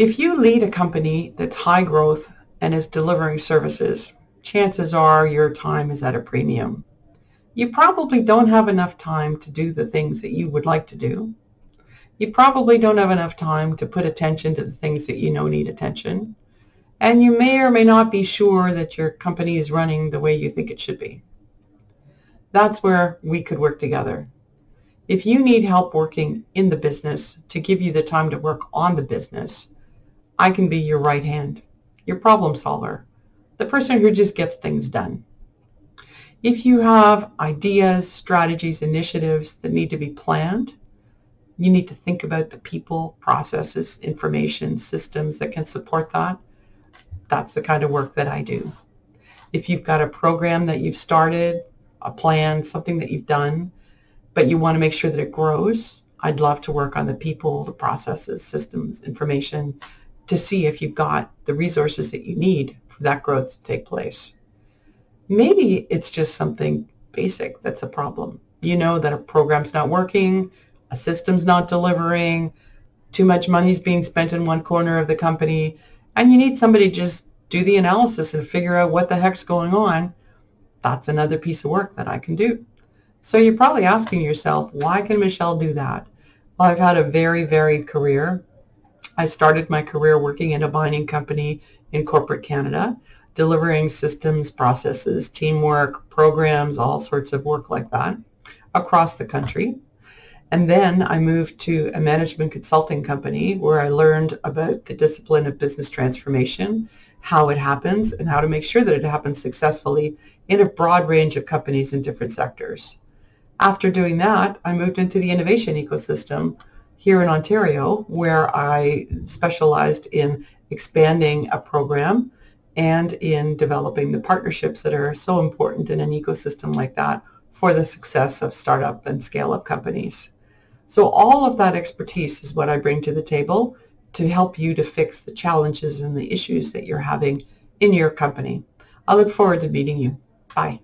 If you lead a company that's high growth and is delivering services, chances are your time is at a premium. You probably don't have enough time to do the things that you would like to do. You probably don't have enough time to put attention to the things that you know need attention. And you may or may not be sure that your company is running the way you think it should be. That's where we could work together. If you need help working in the business to give you the time to work on the business, I can be your right hand, your problem solver, the person who just gets things done. If you have ideas, strategies, initiatives that need to be planned, you need to think about the people, processes, information, systems that can support that. That's the kind of work that I do. If you've got a program that you've started, a plan, something that you've done, but you want to make sure that it grows, I'd love to work on the people, the processes, systems, information to see if you've got the resources that you need for that growth to take place. Maybe it's just something basic that's a problem. You know that a program's not working, a system's not delivering, too much money's being spent in one corner of the company, and you need somebody to just do the analysis and figure out what the heck's going on. That's another piece of work that I can do. So you're probably asking yourself, why can Michele do that? Well, I've had a very varied career. I started my career working in a mining company in corporate Canada, delivering systems, processes, teamwork, programs, all sorts of work like that across the country. And then I moved to a management consulting company where I learned about the discipline of business transformation, how it happens, and how to make sure that it happens successfully in a broad range of companies in different sectors. After doing that, I moved into the innovation ecosystem here in Ontario, where I specialized in expanding a program and in developing the partnerships that are so important in an ecosystem like that for the success of startup and scale-up companies. So all of that expertise is what I bring to the table to help you to fix the challenges and the issues that you're having in your company. I look forward to meeting you. Bye.